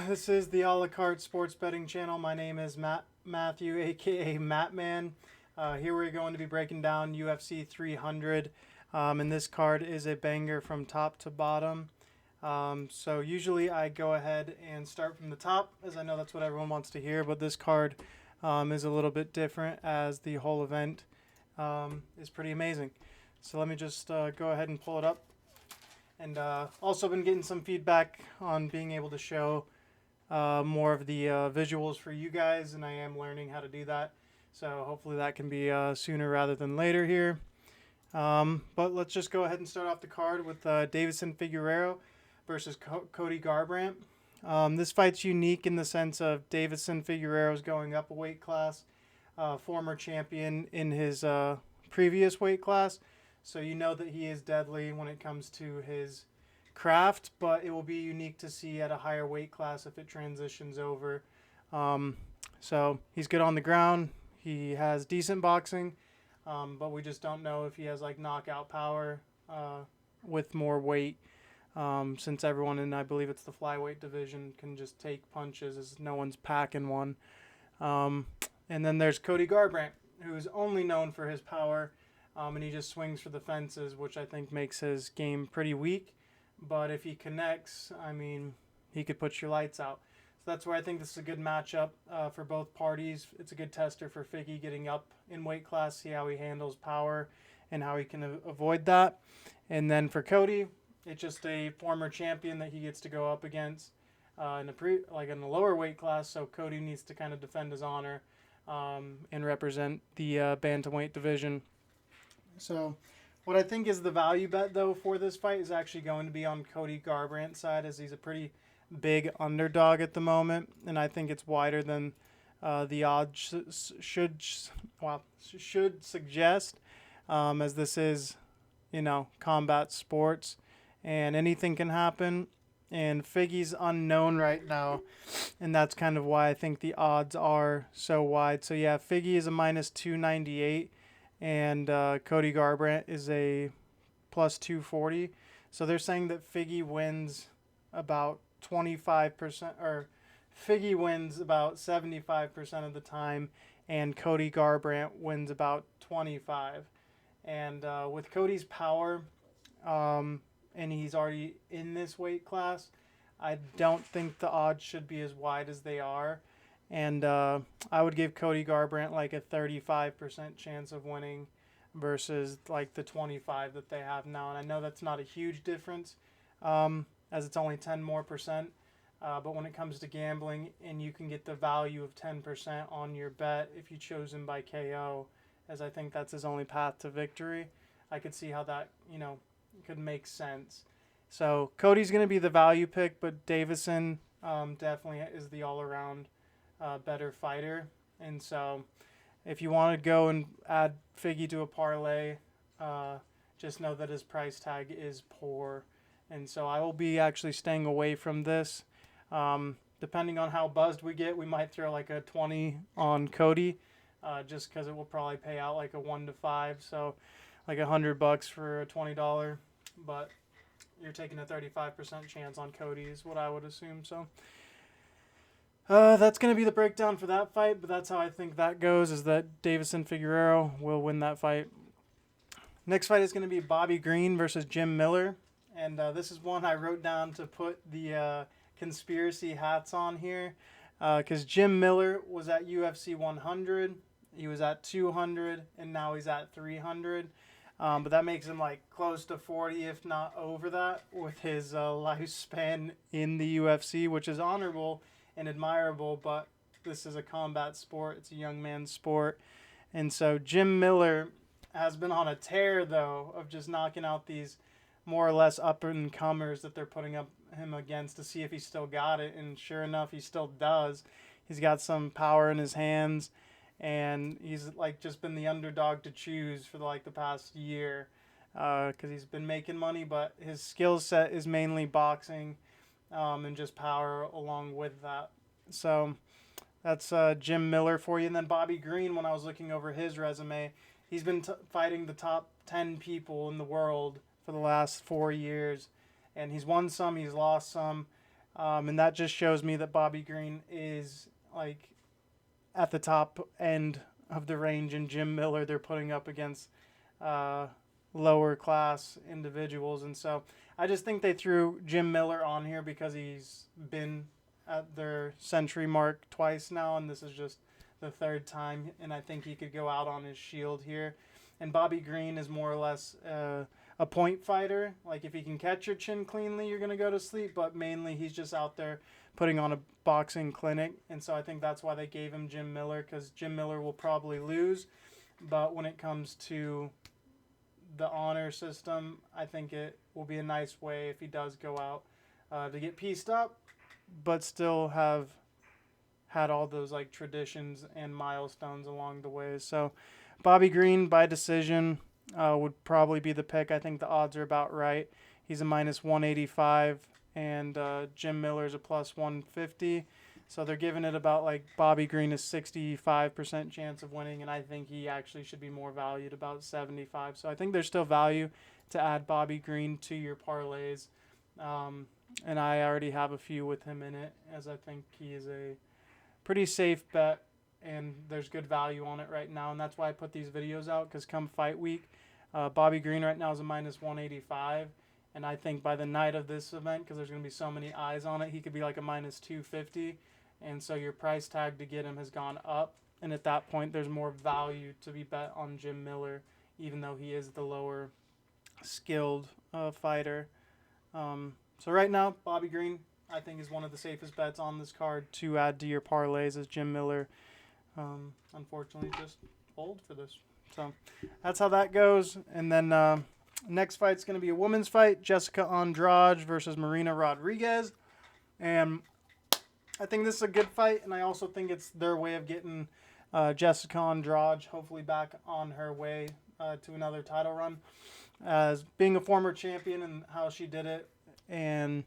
This is the a la carte sports betting channel. My name is Matthew, aka Mattman. Here we're going to be breaking down UFC 300, and this card is a banger from top to bottom. So usually I go ahead and start from the top, as I know that's what everyone wants to hear. But this card is a little bit different, as the whole event is pretty amazing. So let me just go ahead and pull it up. And also been getting some feedback on being able to show more of the visuals for you guys, and I am learning how to do that. So hopefully that can be sooner rather than later here. But let's just go ahead and start off the card with Deiveson Figueiredo versus Cody Garbrandt. This fight's unique in the sense of Deiveson Figueiredo is going up a weight class, former champion in his previous weight class. So you know that he is deadly when it comes to his craft, but it will be unique to see at a higher weight class if it transitions over. So he's good on the ground. He has decent boxing, but we just don't know if he has like knockout power with more weight, since everyone in, I believe it's the flyweight division, can just take punches as no one's packing one. And then there's Cody Garbrandt, who's only known for his power. And he just swings for the fences, which I think makes his game pretty weak. But if he connects, I mean, he could put your lights out. So that's why I think this is a good matchup for both parties. It's a good tester for Figgy getting up in weight class, see how he handles power and how he can avoid that. And then for Cody, it's just a former champion that he gets to go up against in the lower weight class. So Cody needs to kind of defend his honor and represent the bantamweight division. So what I think is the value bet, though, for this fight is actually going to be on Cody Garbrandt's side, as he's a pretty big underdog at the moment. And I think it's wider than the odds should suggest, as this is, combat sports and anything can happen. And Figgy's unknown right now, and that's kind of why I think the odds are so wide. So, yeah, Figgy is a minus 298. And Cody Garbrandt is a plus 240. So they're saying that Figgy wins about 25%, or Figgy wins about 75% of the time, and Cody Garbrandt wins about 25%. And with Cody's power, and he's already in this weight class, I don't think the odds should be as wide as they are. And I would give Cody Garbrandt like a 35% chance of winning versus like the 25 that they have now. And I know that's not a huge difference, as it's only 10 more percent. But when it comes to gambling, and you can get the value of 10% on your bet if you chose him by KO, as I think that's his only path to victory, I could see how that, could make sense. So Cody's going to be the value pick, but Deiveson definitely is the all-around better fighter. And so if you want to go and add Figgy to a parlay, just know that his price tag is poor. And so I will be actually staying away from this. Depending on how buzzed we get, we might throw like a 20 on Cody, just because it will probably pay out like a 1 to 5. So like $100 for a $20, but you're taking a 35% chance on Cody is what I would assume. So that's going to be the breakdown for that fight, but that's how I think that goes, is that Deiveson Figueiredo will win that fight. Next fight is going to be Bobby Green versus Jim Miller, and this is one I wrote down to put the conspiracy hats on here, because Jim Miller was at UFC 100, he was at 200, and now he's at 300. But that makes him like close to 40, if not over that, with his lifespan in the UFC, which is honorable and admirable, but this is a combat sport. It's a young man's sport. And so Jim Miller has been on a tear, though, of just knocking out these more or less up-and-comers that they're putting up him against to see if he still got it. And sure enough, he still does. He's got some power in his hands, and he's like just been the underdog to choose for like the past year, because he's been making money, but his skill set is mainly boxing, and just power along with that. So that's Jim Miller for you. And then Bobby Green, when I was looking over his resume, he's been fighting the top 10 people in the world for the last 4 years, and he's won some, he's lost some. And that just shows me that Bobby Green is like at the top end of the range, and Jim Miller they're putting up against uh, lower class individuals. And so I just think they threw Jim Miller on here because he's been at their century mark twice now, and this is just the third time, and I think he could go out on his shield here. And Bobby Green is more or less a point fighter. Like, if he can catch your chin cleanly, you're going to go to sleep, but mainly he's just out there putting on a boxing clinic. And so I think that's why they gave him Jim Miller, because Jim Miller will probably lose. But when it comes to the honor system, I think it will be a nice way if he does go out to get pieced up, but still have had all those like traditions and milestones along the way. So Bobby Green by decision would probably be the pick. I think the odds are about right. He's a minus 185, and Jim Miller's a plus 150. So they're giving it about like Bobby Green is 65% chance of winning, and I think he actually should be more valued about 75. So I think there's still value to add Bobby Green to your parlays. And I already have a few with him in it, as I think he is a pretty safe bet, and there's good value on it right now. And that's why I put these videos out, because come fight week, Bobby Green right now is a minus 185. And I think by the night of this event, because there's going to be so many eyes on it, he could be like a minus 250. And so your price tag to get him has gone up. And at that point, there's more value to be bet on Jim Miller, even though he is the lower skilled fighter. So right now, Bobby Green, I think, is one of the safest bets on this card to add to your parlays, as Jim Miller, unfortunately, just old for this. So that's how that goes. And then next fight's going to be a women's fight, Jessica Andrade versus Marina Rodriguez. And I think this is a good fight, and I also think it's their way of getting Jessica Andrade hopefully back on her way to another title run. As being a former champion and how she did it, and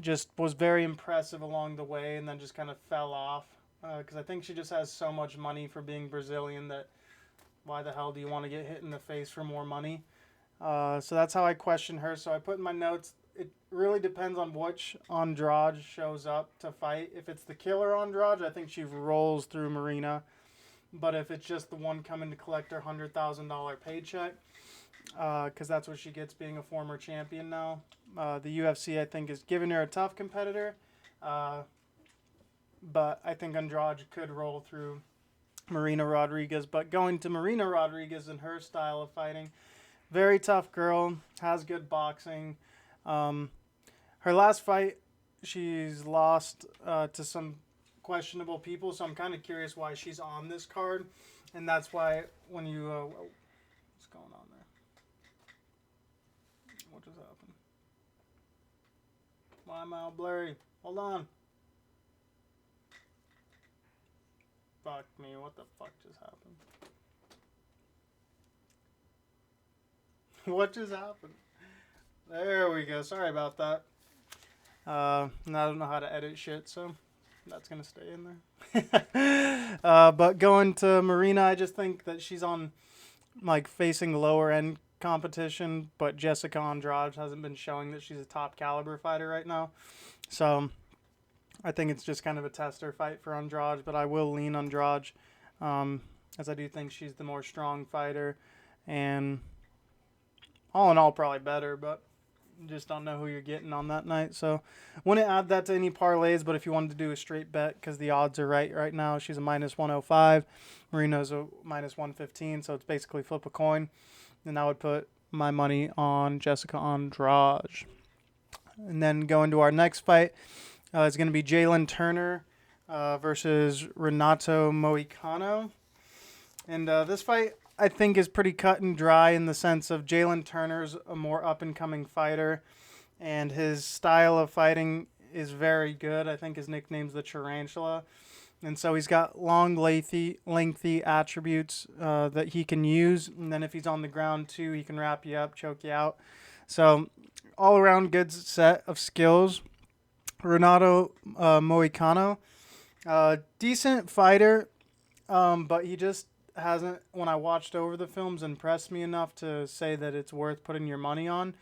just was very impressive along the way, and then just kind of fell off because I think she just has so much money for being Brazilian that why the hell do you want to get hit in the face for more money? So that's how I question her. So I put in my notes, it really depends on which Andrade shows up to fight. If it's the killer Andrade, I think she rolls through Marina. But if it's just the one coming to collect her $100,000 paycheck, because that's what she gets being a former champion now, the UFC, I think, is giving her a tough competitor. But I think Andrade could roll through Marina Rodriguez. But going to Marina Rodriguez and her style of fighting, very tough girl, has good boxing. Her last fight, she's lost to some questionable people, so I'm kind of curious why she's on this card. And that's why when you... what's going on there? What just happened? Why am I all blurry? Hold on. Fuck me, what the fuck just happened? What just happened? There we go. Sorry about that. I don't know how to edit shit, so that's going to stay in there. But going to Marina, I just think that she's on, like, facing lower end competition, but Jessica Andrade hasn't been showing that she's a top caliber fighter right now. So I think it's just kind of a tester fight for Andrade, but I will lean Andrade, as I do think she's the more strong fighter, and all in all probably better, but just don't know who you're getting on that night. So wouldn't add that to any parlays, but if you wanted to do a straight bet, because the odds are right now, she's a minus 105, Marina's a minus 115, so it's basically flip a coin, and I would put my money on Jessica Andrade. And then going to our next fight, it's going to be Jalen Turner versus Renato Moicano. And this fight, I think, is pretty cut and dry in the sense of Jalen Turner's a more up-and-coming fighter, and his style of fighting is very good. I think his nickname's the Tarantula. And so he's got long, lengthy attributes that he can use. And then if he's on the ground, too, he can wrap you up, choke you out. So all-around good set of skills. Renato Moicano, decent fighter, but he just hasn't, when I watched over the films, impressed me enough to say that it's worth putting your money on.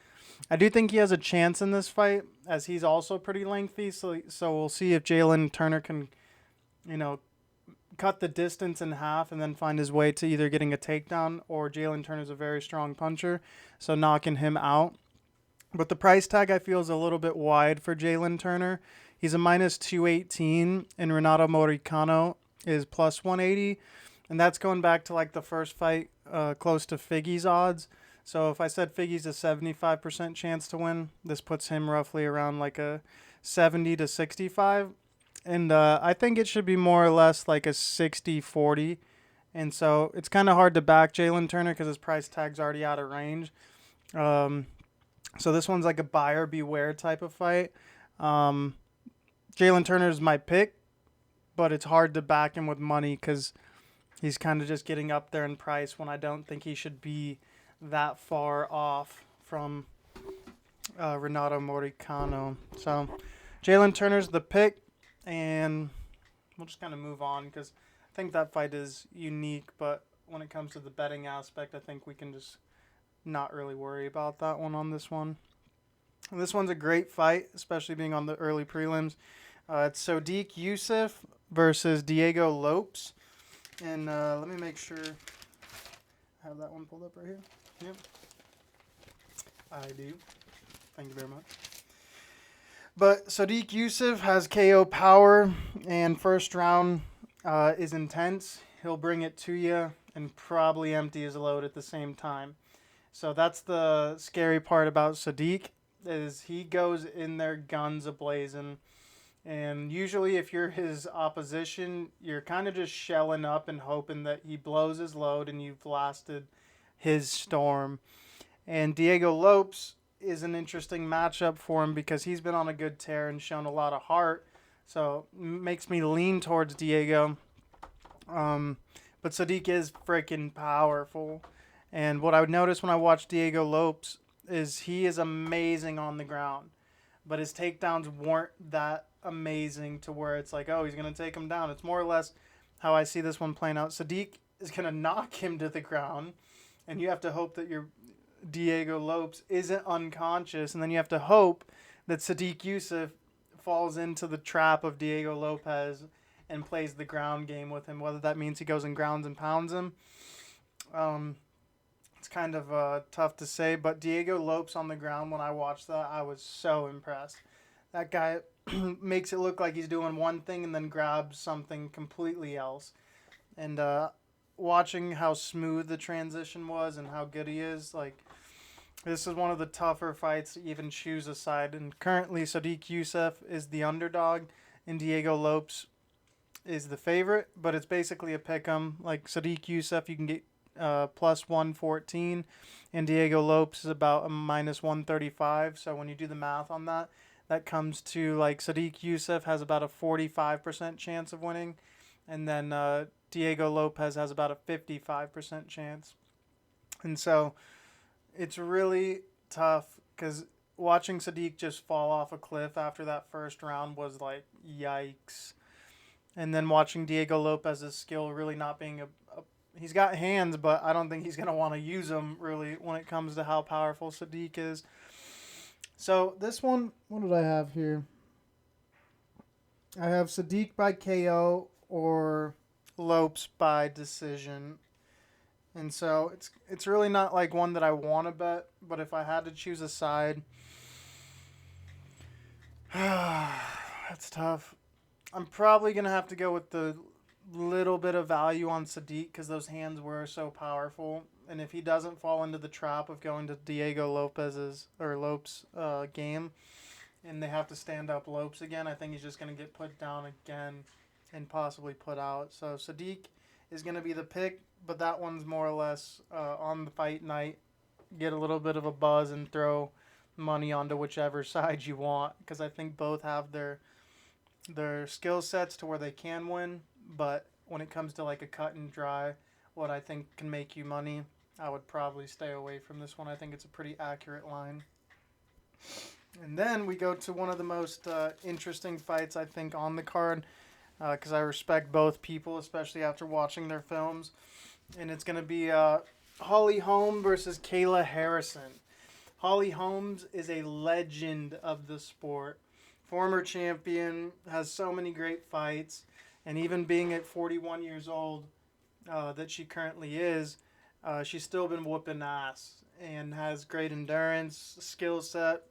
I do think he has a chance in this fight, as he's also pretty lengthy. So we'll see if Jalen Turner can, you know, cut the distance in half and then find his way to either getting a takedown, or Jalen Turner's a very strong puncher, so knocking him out. But the price tag I feel is a little bit wide for Jalen Turner. He's a minus 218, and Renato Moricano is plus 180. And that's going back to like the first fight, close to Figgy's odds. So if I said Figgy's a 75% chance to win, this puts him roughly around like a 70 to 65. And I think it should be more or less like a 60-40. And so it's kind of hard to back Jalen Turner because his price tag's already out of range. So this one's like a buyer beware type of fight. Jalen Turner is my pick, but it's hard to back him with money because he's kind of just getting up there in price when I don't think he should be that far off from Renato Moricano. So Jalen Turner's the pick, and we'll just kind of move on because I think that fight is unique. But when it comes to the betting aspect, I think we can just not really worry about that one on this one. And this one's a great fight, especially being on the early prelims. It's Sodiq Yusuff versus Diego Lopes. And let me make sure I have that one pulled up right here. Yep. I do. Thank you very much. But Sodiq Yusuff has KO power, and first round is intense. He'll bring it to you and probably empty his load at the same time. So that's the scary part about Sodiq, is he goes in there guns a-blazing. And usually if you're his opposition, you're kind of just shelling up and hoping that he blows his load and you've lasted his storm. And Diego Lopes is an interesting matchup for him because he's been on a good tear and shown a lot of heart. So it makes me lean towards Diego. But Sodiq is freaking powerful. And what I would notice when I watch Diego Lopes is he is amazing on the ground. But his takedowns weren't that amazing to where it's like, oh, he's going to take him down. It's more or less how I see this one playing out. Sodiq is going to knock him to the ground, and you have to hope that your Diego Lopes isn't unconscious, and then you have to hope that Sodiq Yusuff falls into the trap of Diego Lopez and plays the ground game with him, whether that means he goes and grounds and pounds him. It's kind of tough to say, but Diego Lopes on the ground, when I watched that, I was so impressed. That guy makes it look like he's doing one thing and then grabs something completely else. And watching how smooth the transition was and how good he is, like, this is one of the tougher fights to even choose a side. And currently, Sodiq Yusuff is the underdog, and Diego Lopes is the favorite. But it's basically a pick-em. Like, Sodiq Yusuff, you can get plus 114, and Diego Lopes is about a minus 135. So when you do the math on that, that comes to like Sodiq Yusuff has about a 45% chance of winning, and then Diego Lopez has about a 55% chance. And so it's really tough because watching Sodiq just fall off a cliff after that first round was like, yikes. And then watching Diego Lopez's skill really not being he's got hands, but I don't think he's going to want to use them really when it comes to how powerful Sodiq is. So this one, what did I have here? I have Sodiq by KO or Lopes by decision. And so it's really not like one that I want to bet, but if I had to choose a side, that's tough. I'm probably going to have to go with the little bit of value on Sodiq because those hands were so powerful. And if he doesn't fall into the trap of going to Diego Lopez's or Lopes game and they have to stand up Lopes again, I think he's just going to get put down again and possibly put out. So Sodiq is going to be the pick, but that one's more or less on the fight night. Get a little bit of a buzz and throw money onto whichever side you want because I think both have their skill sets to where they can win. But when it comes to like a cut and dry, what I think can make you money, I would probably stay away from this one. I think it's a pretty accurate line. And then we go to one of the most interesting fights, I think, on the card because I respect both people, especially after watching their films. And it's going to be Holly Holm versus Kayla Harrison. Holly Holmes is a legend of the sport. Former champion, has so many great fights, and even being at 41 years old, that she currently is, she's still been whooping ass and has great endurance, skill set,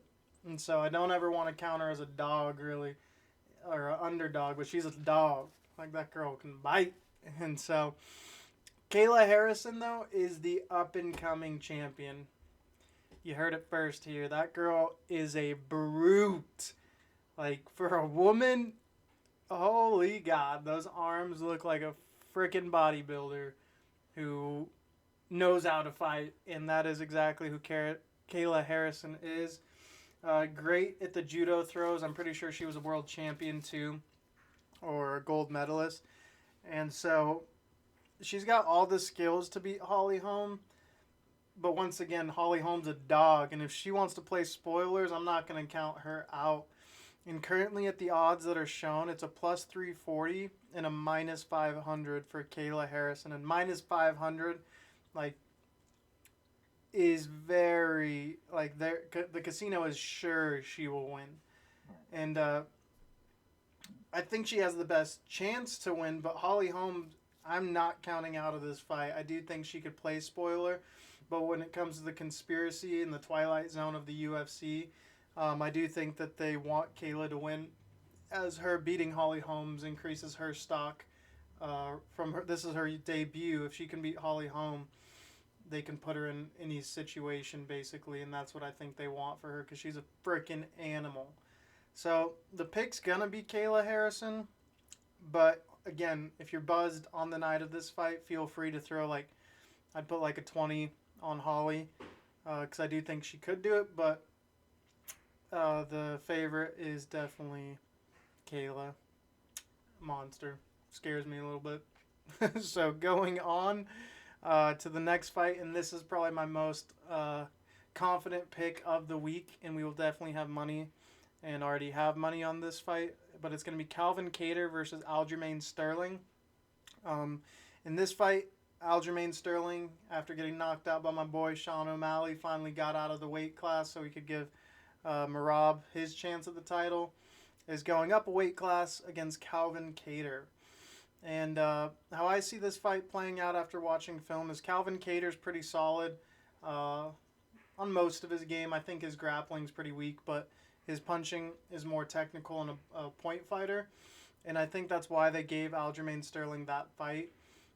and so I don't ever want to count her as a dog, really, or an underdog, but she's a dog. Like, that girl can bite. And so Kayla Harrison, though, is the up and coming champion. You heard it first here. That girl is a brute. Like, for a woman, holy God, those arms look like a freaking bodybuilder who knows how to fight, and that is exactly who Kayla Harrison is. Great at the judo throws. I'm pretty sure she was a world champion too, or a gold medalist. And so she's got all the skills to beat Holly Holm. But once again, Holly Holm's a dog, and if she wants to play spoilers, I'm not going to count her out. And currently at the odds that are shown, it's a plus 340 and a minus 500 for Kayla Harrison. And minus 500, like, is very, like, the casino is sure she will win. And I think she has the best chance to win, but Holly Holm, I'm not counting out of this fight. I do think she could play spoiler, but when it comes to the conspiracy and the twilight zone of the UFC, I do think that they want Kayla to win, as her beating Holly Holmes increases her stock. From her, this is her debut. If she can beat Holly Holm, they can put her in any situation basically, and that's what I think they want for her because she's a freaking animal. So the pick's gonna be Kayla Harrison, but again, if you're buzzed on the night of this fight, feel free to throw, like, I'd put like a 20 on Holly, because I do think she could do it, but the favorite is definitely Kayla. Monster. Scares me a little bit. So going on to the next fight, and this is probably my most confident pick of the week, and we will definitely have money and already have money on this fight, but it's going to be Calvin Kattar versus Aljamain Sterling. In this fight, Aljamain Sterling, after getting knocked out by my boy Sean O'Malley, finally got out of the weight class so he could give Merab his chance at the title, is going up a weight class against Calvin Kattar. And how I see this fight playing out after watching film is Calvin Kattar's pretty solid on most of his game. I think his grappling's pretty weak, but his punching is more technical and a point fighter. And I think that's why they gave Aljamain Sterling that fight,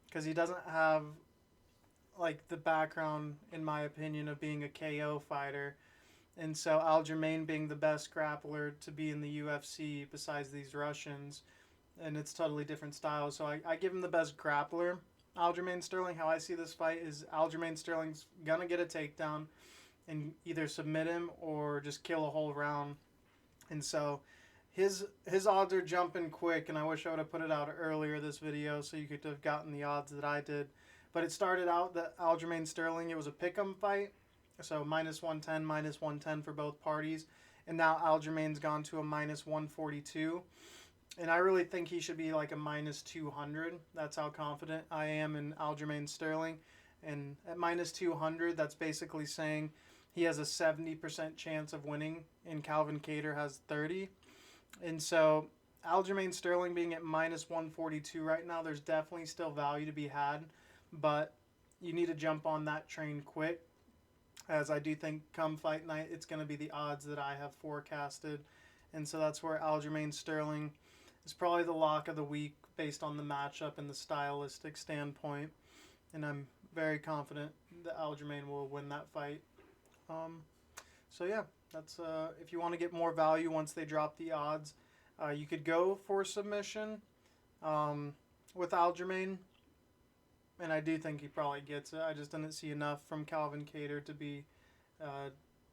because he doesn't have, like, the background, in my opinion, of being a KO fighter. And so Aljamain being the best grappler to be in the UFC besides these Russians, and it's totally different styles. So I give him the best grappler. Aljamain Sterling, how I see this fight is Aljamain Sterling's going to get a takedown and either submit him or just kill a whole round. And so his odds are jumping quick, and I wish I would have put it out earlier, this video, so you could have gotten the odds that I did. But it started out that Aljamain Sterling, it was a pick'em fight, so minus 110 for both parties. And now Aljamain's gone to a minus 142. And I really think he should be like a minus 200. That's how confident I am in Aljamain Sterling. And at minus 200, that's basically saying he has a 70% chance of winning, and Calvin Kattar has 30. And so Aljamain Sterling being at minus 142 right now, there's definitely still value to be had, but you need to jump on that train quick, as I do think come fight night, it's going to be the odds that I have forecasted. And so that's where Aljamain Sterling is probably the lock of the week based on the matchup and the stylistic standpoint. And I'm very confident that Aljamain will win that fight. So yeah, that's if you want to get more value once they drop the odds, you could go for submission with Aljamain, and I do think he probably gets it. I just didn't see enough from Calvin Kattar to be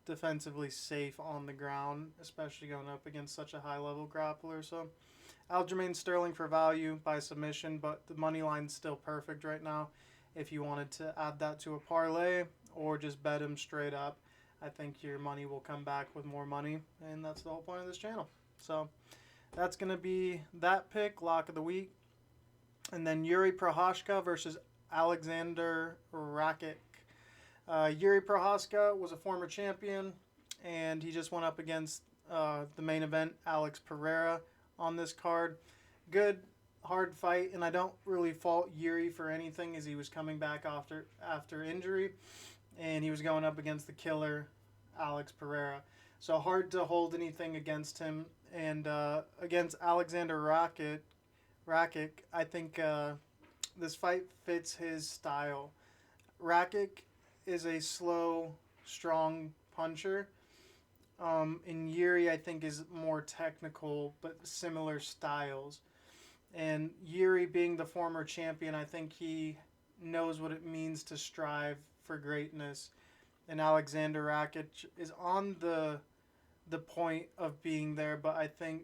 defensively safe on the ground, especially going up against such a high-level grappler. So Aljamain Sterling for value by submission, but the money line's still perfect right now. If you wanted to add that to a parlay or just bet him straight up, I think your money will come back with more money, and that's the whole point of this channel. So that's going to be that pick, lock of the week. And then Yuri Prohashka versus Alexander Rakic. Yuri Prohaska was a former champion, and he just went up against the main event, Alex Pereira, on this card. Good, hard fight, and I don't really fault Yuri for anything, as he was coming back after injury, and he was going up against the killer, Alex Pereira. So hard to hold anything against him. And against Alexander Rakic, I think this fight fits his style. Rakic is a slow, strong puncher. And Yuri, I think, is more technical, but similar styles. And Yuri, being the former champion, I think he knows what it means to strive for greatness. And Alexander Rakic is on the point of being there, but I think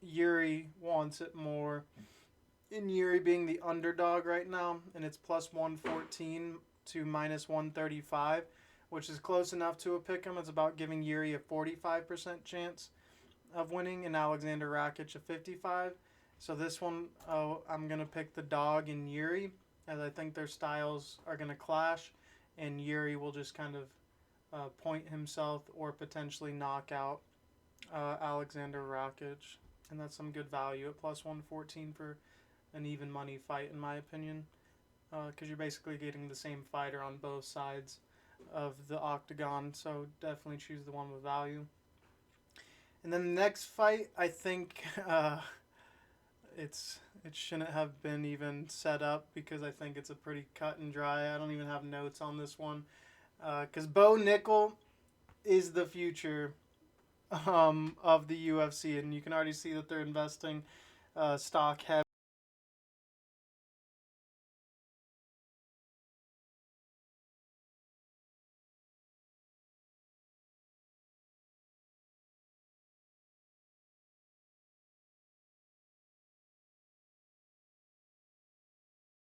Yuri wants it more. In Yuri being the underdog right now, and it's plus 114 to minus 135, which is close enough to a pick 'em. It's about giving Yuri a 45% chance of winning and Alexander Rakic a 55. So this one, I'm going to pick the dog in Yuri, as I think their styles are going to clash, and Yuri will just kind of point himself or potentially knock out Alexander Rakic. And that's some good value at plus 114 for an even money fight, in my opinion, because you're basically getting the same fighter on both sides of the octagon. So definitely choose the one with value. And then the next fight, I think it shouldn't have been even set up, because I think it's a pretty cut and dry. I don't even have notes on this one, because Bo Nickel is the future of the UFC, and you can already see that they're investing stock heavy